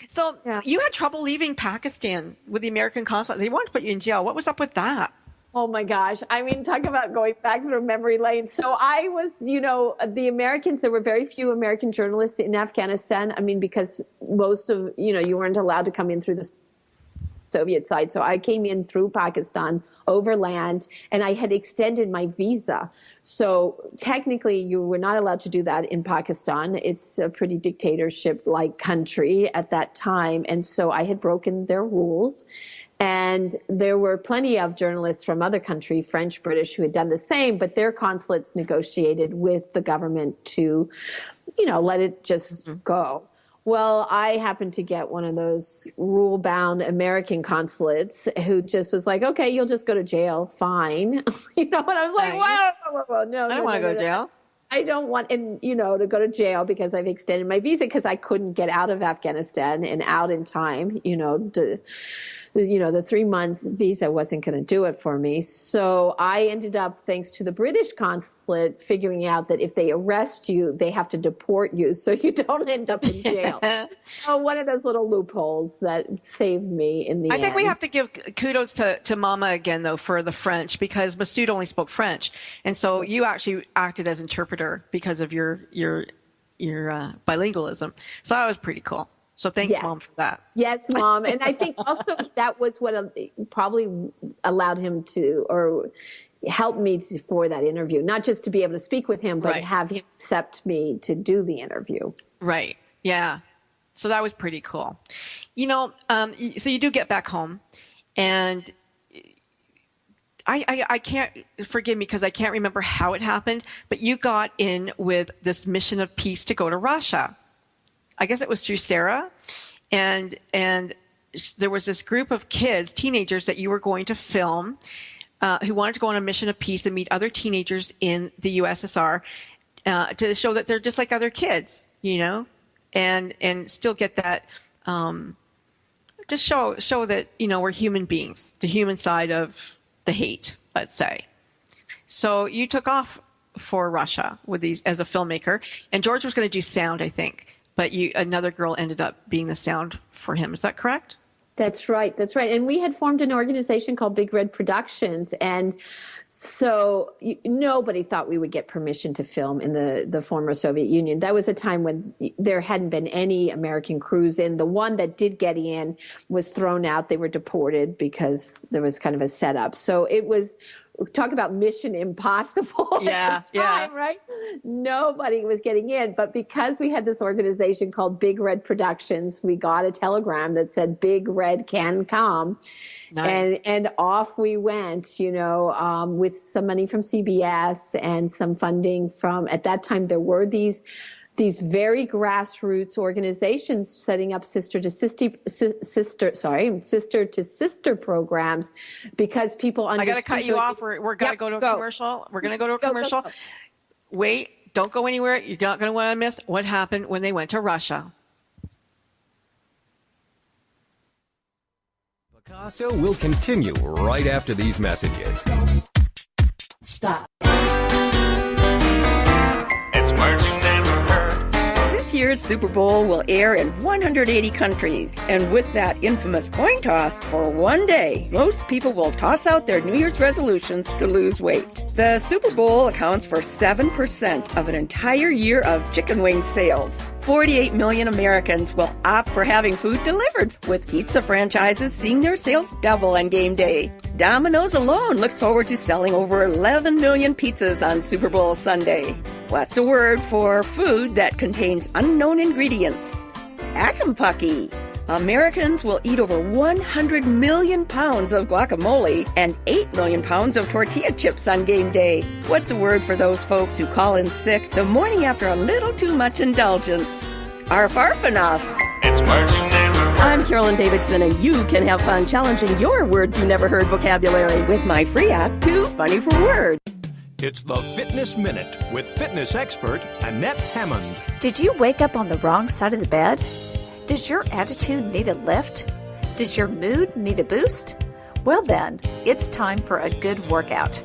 So you had trouble leaving Pakistan with the American consulate. They wanted to put you in jail. What was up with that? Oh my gosh. I mean, talk about going back through memory lane. So I was, the Americans, there were very few American journalists in Afghanistan. I mean, because most of, you weren't allowed to come in through the Soviet side. So I came in through Pakistan overland, and I had extended my visa. So technically you were not allowed to do that in Pakistan. It's a pretty dictatorship-like country at that time. And so I had broken their rules. And there were plenty of journalists from other countries, French, British, who had done the same, but their consulates negotiated with the government to let it just go. Well, I happened to get one of those rule-bound American consulates who just was like, okay, you'll just go to jail. Fine. And I was like, whoa, no. I don't want to go to jail. I don't want, to go to jail because I've extended my visa because I couldn't get out of Afghanistan and out in time, the 3 months visa wasn't going to do it for me. So I ended up, thanks to the British consulate, figuring out that if they arrest you, they have to deport you so you don't end up in jail. So one of those little loopholes that saved me in the end. I think we have to give kudos to Mama again, though, for the French, because Masood only spoke French. And so you actually acted as interpreter because of your bilingualism. So that was pretty cool. So thanks, Mom, for that. Yes, Mom. And I think also that was what probably allowed him to, or helped me for that interview, not just to be able to speak with him, but have him accept me to do the interview. Right. Yeah. So that was pretty cool. So you do get back home, and I can't, forgive me because I can't remember how it happened, but you got in with this mission of peace to go to Russia. I guess it was through Sarah, and there was this group of kids, teenagers, that you were going to film, who wanted to go on a mission of peace and meet other teenagers in the USSR, to show that they're just like other kids, and still get that, just show that we're human beings, the human side of the hate, let's say. So you took off for Russia with these as a filmmaker, and George was going to do sound, I think. But another girl ended up being the sound for him. Is that correct? That's right. And we had formed an organization called Big Red Productions. And so nobody thought we would get permission to film in the former Soviet Union. That was a time when there hadn't been any American crews in. The one that did get in was thrown out. They were deported because there was kind of a setup. So it was, talk about mission impossible at the time, right? Nobody was getting in. But because we had this organization called Big Red Productions, we got a telegram that said Big Red can come. Nice. And off we went, with some money from CBS and some funding from, at that time, there were these very grassroots organizations setting up sister to sister programs because people understood. I got to cut you off. We're going to go to a commercial. We're going to go to a commercial. Go. Wait, don't go anywhere. You're not going to want to miss what happened when they went to Russia. Picasso will continue right after these messages. Stop. It's words you never heard. This year's Super Bowl will air in 180 countries. And with that infamous coin toss, for one day, most people will toss out their New Year's resolutions to lose weight. The Super Bowl accounts for 7% of an entire year of chicken wing sales. 48 million Americans will opt for having food delivered, with pizza franchises seeing their sales double on game day. Domino's alone looks forward to selling over 11 million pizzas on Super Bowl Sunday. What's the word for food that contains unknown ingredients? Acampucky. Americans will eat over 100 million pounds of guacamole and 8 million pounds of tortilla chips on game day. What's the word for those folks who call in sick the morning after a little too much indulgence? Arfarfanuffs. It's words you never heard. I'm Carolyn Davidson, and you can have fun challenging your words you never heard vocabulary with my free app, Too Funny for Words. It's the Fitness Minute with fitness expert Annette Hammond. Did you wake up on the wrong side of the bed? Does your attitude need a lift? Does your mood need a boost? Well then, it's time for a good workout.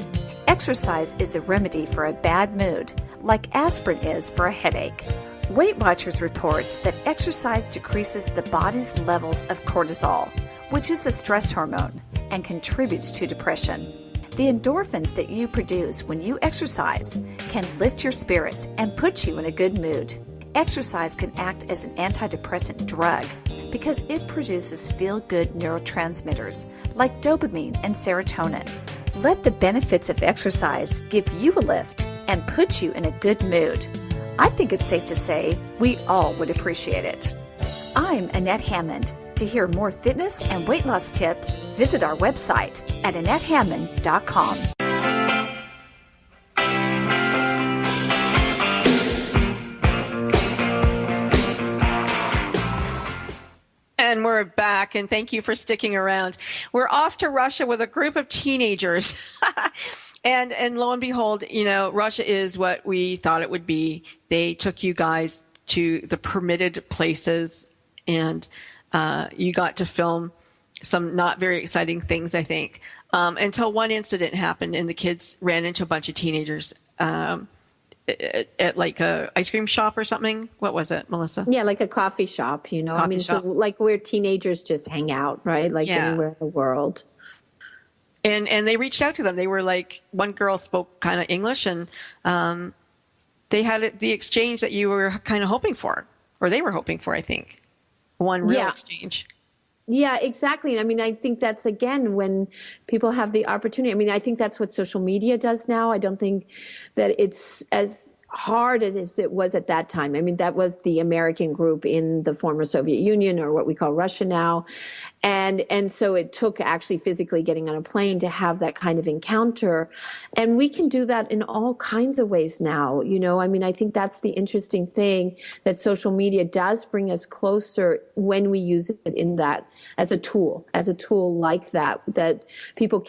Exercise is a remedy for a bad mood, like aspirin is for a headache. Weight Watchers reports that exercise decreases the body's levels of cortisol, which is the stress hormone, and contributes to depression. The endorphins that you produce when you exercise can lift your spirits and put you in a good mood. Exercise can act as an antidepressant drug because it produces feel-good neurotransmitters like dopamine and serotonin. Let the benefits of exercise give you a lift and put you in a good mood. I think it's safe to say we all would appreciate it. I'm Annette Hammond. To hear more fitness and weight loss tips, visit our website at AnnetteHammond.com. And we're back, and thank you for sticking around. We're off to Russia with a group of teenagers. and lo and behold, Russia is what we thought it would be. They took you guys to the permitted places, and you got to film some not very exciting things, I think, until one incident happened, and the kids ran into a bunch of teenagers at like a ice cream shop or something. What was it, Melissa? Yeah, like a coffee shop, Coffee shop. So like where teenagers just hang out, right? Like anywhere in the world. And they reached out to them. They were like, one girl spoke kind of English, and they had the exchange that you were kind of hoping for, or they were hoping for, I think. One real exchange. Yeah, exactly. I mean, I think that's, again, when people have the opportunity. I mean, I think that's what social media does now. I don't think that it's as hard as it was at that time. I mean, that was the American group in the former Soviet Union, or what we call Russia now. And so it took actually physically getting on a plane to have that kind of encounter. And we can do that in all kinds of ways now. I mean, I think that's the interesting thing, that social media does bring us closer when we use it in that as a tool like that people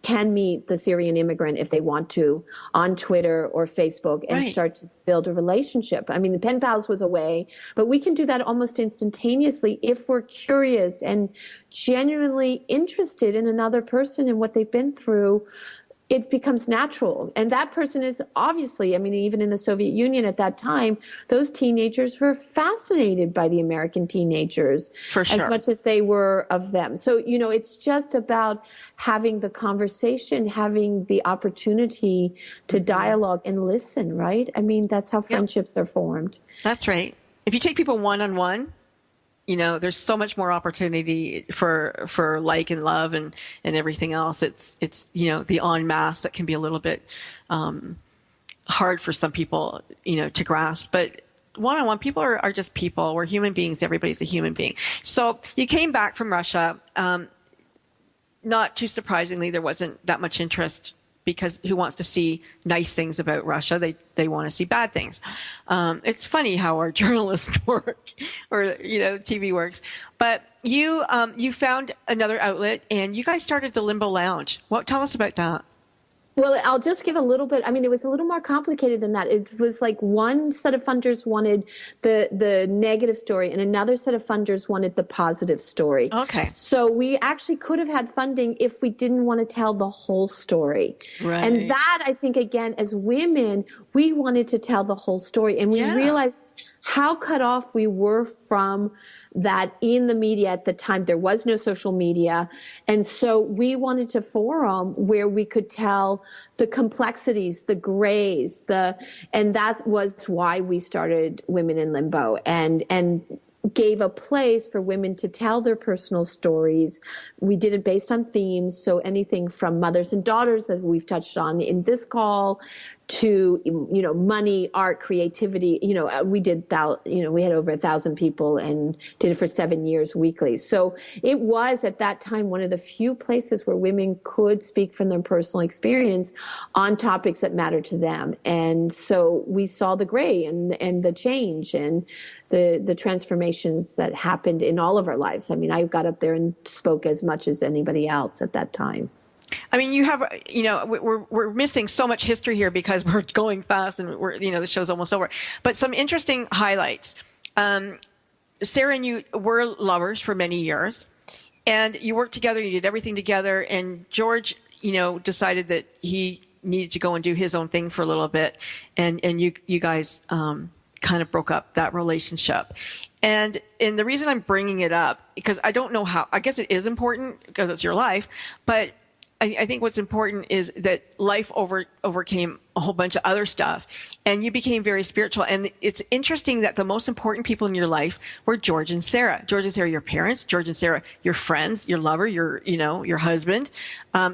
can meet the Syrian immigrant if they want to on Twitter or Facebook and start to build a relationship. I mean, the pen pals was a way, but we can do that almost instantaneously if we're curious and genuinely interested in another person and what they've been through. It becomes natural. And that person is obviously, I mean, even in the Soviet Union at that time, those teenagers were fascinated by the American teenagers as much as they were of them. So, it's just about having the conversation, having the opportunity to dialogue and listen, right? I mean, that's how friendships are formed. That's right. If you take people one-on-one, there's so much more opportunity for like and love and everything else. It's the en masse that can be a little bit hard for some people, to grasp. But one-on-one, people are just people. We're human beings. Everybody's a human being. So you came back from Russia. Not too surprisingly, there wasn't that much interest, because who wants to see nice things about Russia? They want to see bad things. It's funny how our journalists work, or TV works. But you found another outlet, and you guys started the Limbo Lounge. Tell us about that. Well, I'll just give a little bit. I mean, it was a little more complicated than that. It was like one set of funders wanted the negative story, and another set of funders wanted the positive story. Okay. So we actually could have had funding if we didn't want to tell the whole story. Right. And that, I think, again, as women, we wanted to tell the whole story. And we realized how cut off we were from that in the media at the time. There was no social media. And so we wanted a forum where we could tell the complexities, the grays, and that was why we started Women in Limbo, and gave a place for women to tell their personal stories. We did it based on themes. So anything from mothers and daughters that we've touched on in this call, to, money, art, creativity. We did we had over 1,000 people and did it for 7 years weekly. So it was at that time one of the few places where women could speak from their personal experience on topics that mattered to them. And so we saw the gray and the change and the transformations that happened in all of our lives. I mean, I got up there and spoke as much as anybody else at that time. I mean, you have, we're missing so much history here because we're going fast and the show's almost over. But some interesting highlights. Sarah and you were lovers for many years, and you worked together, you did everything together, and George, decided that he needed to go and do his own thing for a little bit, and you guys kind of broke up that relationship. And the reason I'm bringing it up, because I don't know how, I guess it is important because it's your life, but I think what's important is that life overcame a whole bunch of other stuff, and you became very spiritual. And it's interesting that the most important people in your life were George and Sarah. George and Sarah, your parents. George and Sarah, your friends, your lover, your husband.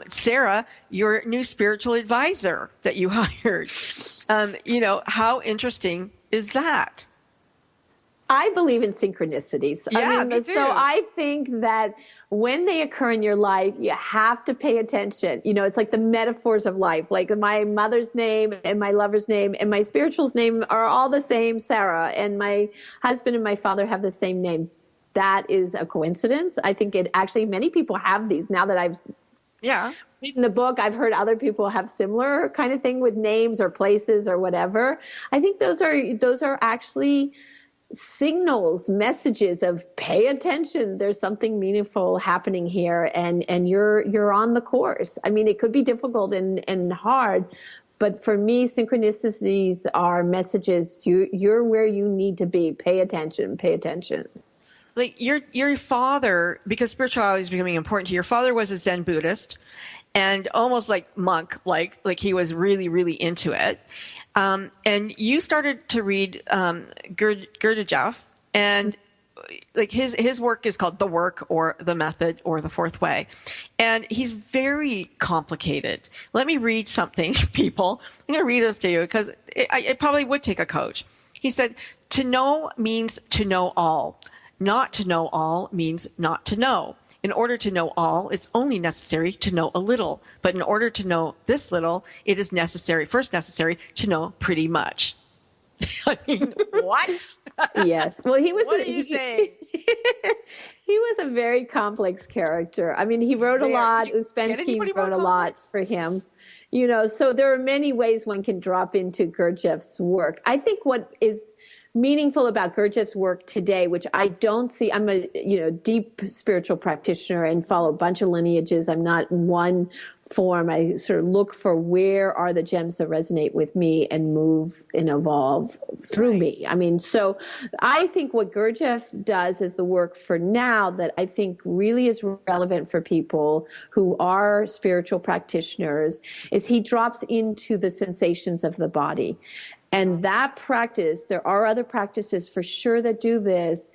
Sarah, your new spiritual advisor that you hired. How interesting is that? I believe in synchronicities. Yeah, me too. So I think that when they occur in your life, you have to pay attention. It's like the metaphors of life. Like my mother's name and my lover's name and my spiritual's name are all the same, Sarah, and my husband and my father have the same name. that is a coincidence. I think it actually, many people have these. Now that I've written the book, I've heard other people have similar kind of thing with names or places or whatever. I think those are actually signals, messages of pay attention. There's something meaningful happening here, and you're on the course. I mean, it could be difficult and hard, but for me, synchronicities are messages. You're where you need to be. Pay attention. Pay attention. Like your father, because spirituality is becoming important to you, your father was a Zen Buddhist and almost like monk, like he was really, really into it. And you started to read Gurdjieff, and like his work is called The Work or The Method or The Fourth Way. And he's very complicated. Let me read something, people. I'm going to read this to you because it probably would take a coach. He said, to know means to know all. Not to know all means not to know. In order to know all, it's only necessary to know a little. But in order to know this little, it is first necessary to know pretty much. I mean, what? Yes. Well, he was. What are you saying? He was a very complex character. I mean, he wrote a lot. Uspensky wrote a lot for him. So there are many ways one can drop into Gurdjieff's work. I think what is meaningful about Gurdjieff's work today, which I don't see, I'm a deep spiritual practitioner and follow a bunch of lineages. I'm not one form. I sort of look for where are the gems that resonate with me and move and evolve through me. I mean, so I think what Gurdjieff does is the work for now that I think really is relevant for people who are spiritual practitioners is he drops into the sensations of the body. And that practice, there are other practices for sure that do this,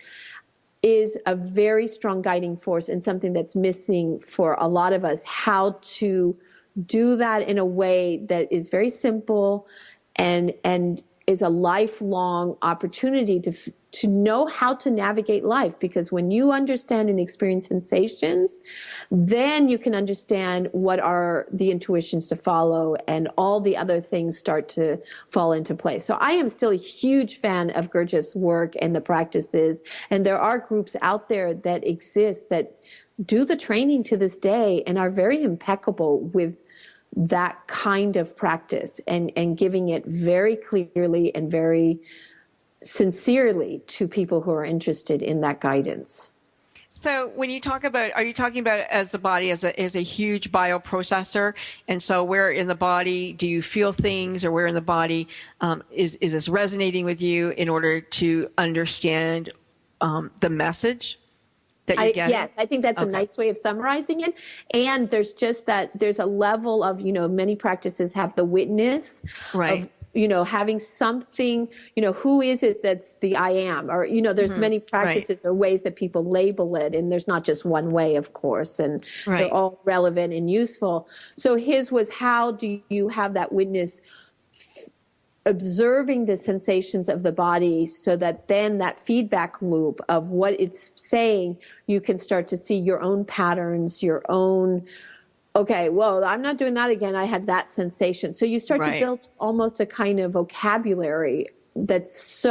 is a very strong guiding force and something that's missing for a lot of us, how to do that in a way that is very simple and is a lifelong opportunity to know how to navigate life. Because when you understand and experience sensations, then you can understand what are the intuitions to follow, and all the other things start to fall into place. So I am still a huge fan of Gurdjieff's work and the practices. And there are groups out there that exist that do the training to this day and are very impeccable with that kind of practice and giving it very clearly and very sincerely to people who are interested in that guidance. So when you talk about, are you talking about it as the body as a huge bioprocessor? And so where in the body do you feel things, or where in the body is this resonating with you in order to understand the message that you get? Yes, I think that's a nice way of summarizing it. And there's just that there's a level of, many practices have the witness of, having something, who is it that's the I am? Or, there's many practices or ways that people label it. And there's not just one way, of course. And they're all relevant and useful. So his was, how do you have that witness observing the sensations of the body, so that then that feedback loop of what it's saying, you can start to see your own patterns, your own, okay, well, I'm not doing that again. I had that sensation. So you start to build almost a kind of vocabulary that's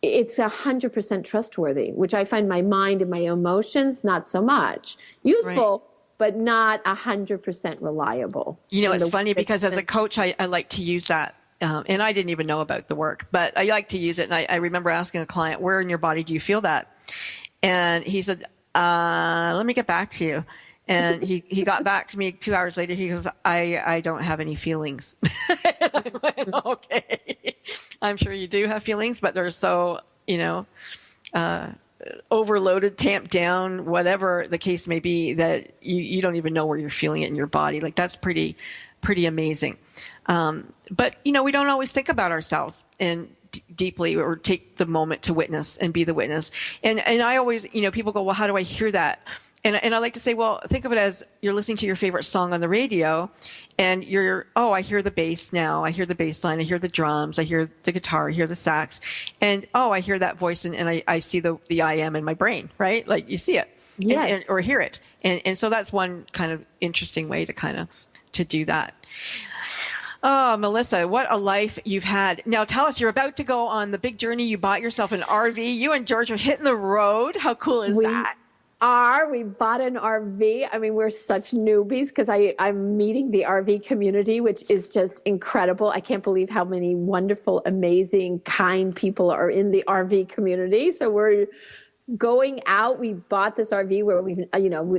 it's 100% trustworthy, which I find my mind and my emotions, not so much useful, but not 100% reliable. It's funny because as a coach, I like to use that. And I didn't even know about the work, but I like to use it. And I remember asking a client, where in your body do you feel that? And he said, let me get back to you. And he got back to me 2 hours later. He goes, I don't have any feelings. And I went, okay. I'm sure you do have feelings, but they're so, overloaded, tamped down, whatever the case may be, that you don't even know where you're feeling it in your body. Like, that's pretty amazing. But, we don't always think about ourselves and deeply, or take the moment to witness and be the witness. And I always, people go, well, how do I hear that? And I like to say, well, think of it as you're listening to your favorite song on the radio, and I hear the bass now. I hear the bass line. I hear the drums. I hear the guitar. I hear the sax. And, I hear that voice, and I see the I am in my brain, right? Like, you see it. Yes. Or hear it. And so that's one kind of interesting way to do that. Oh, Melissa, what a life you've had. Now tell us, you're about to go on the big journey. You bought yourself an RV. You and George are hitting the road. How cool is that? We bought an RV. I mean, we're such newbies because I'm meeting the RV community, which is just incredible. I can't believe how many wonderful, amazing, kind people are in the RV community. So we're going out. We bought this RV where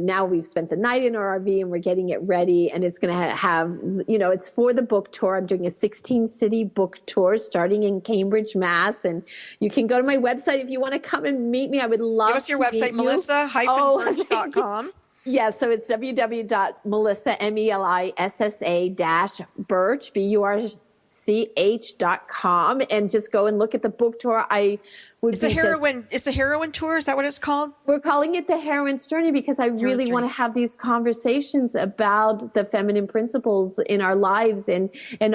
now we've spent the night in our RV and we're getting it ready, and it's going to have, it's for the book tour. I'm doing a 16-city book tour starting in Cambridge, Mass. And you can go to my website if you want to come and meet me. I would love to. Give us your website, melissa-burch.com. Yeah, so it's www.melissa, MELISSA-Burch, BURCH.com, and just go and look at the book tour. It's the Heroine tour. Is that what it's called? We're calling it the Heroine's Journey because I really want to have these conversations about the feminine principles in our lives and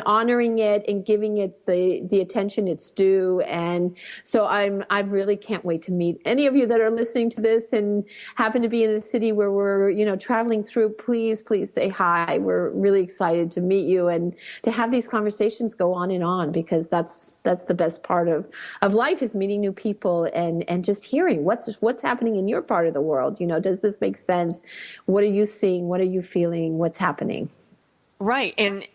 honoring it and giving it the attention it's due. And so I really can't wait to meet any of you that are listening to this and happen to be in a city where we're, traveling through. Please say hi. We're really excited to meet you and to have these conversations go on and on, because that's the best part of life, is meeting new people and just hearing what's happening in your part of the world. Does this make sense? What are you seeing? What are you feeling? What's happening? Right. And,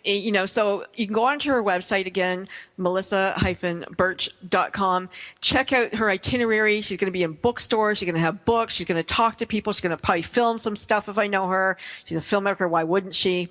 so you can go onto her website again, melissa-burch.com. Check out her itinerary. She's going to be in bookstores. She's going to have books. She's going to talk to people. She's going to probably film some stuff if I know her. She's a filmmaker. Why wouldn't she?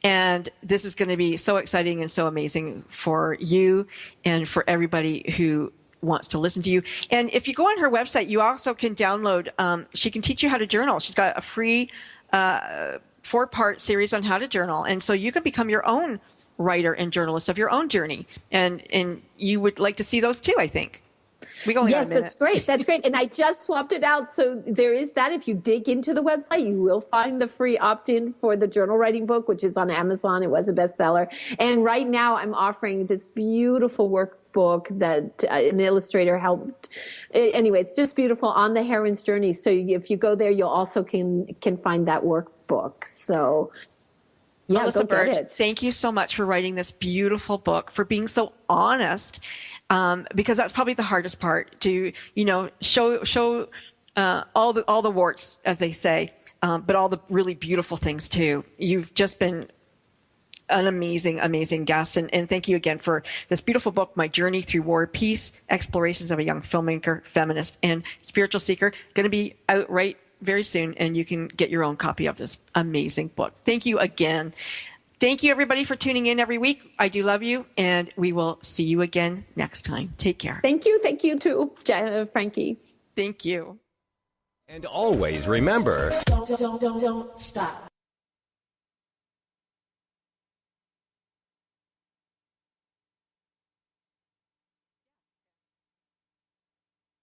And this is going to be so exciting and so amazing for you and for everybody who wants to listen to you. And if you go on her website, you also can download, she can teach you how to journal. She's got a free 4-part series on how to journal. And so you can become your own writer and journalist of your own journey. And you would like to see those too, I think. Yes, that's great. That's great. And I just swapped it out. So there is that. If you dig into the website, you will find the free opt-in for the journal writing book, which is on Amazon. It was a bestseller. And right now I'm offering this beautiful workbook that an illustrator helped. Anyway, it's just beautiful, on the Heroine's Journey. So if you go there, you'll also can find that workbook. So yeah, Melissa Burch, thank you so much for writing this beautiful book, for being so honest. Because that's probably the hardest part, to, show all the warts, as they say, but all the really beautiful things too. You've just been an amazing, amazing guest. And thank you again for this beautiful book, My Journey Through War, Peace, Explorations of a Young Filmmaker, Feminist and Spiritual Seeker. Going to be out right very soon, and you can get your own copy of this amazing book. Thank you again. Thank you, everybody, for tuning in every week. I do love you, and we will see you again next time. Take care. Thank you. Thank you, too, Frankie. Thank you. And always remember, Don't stop.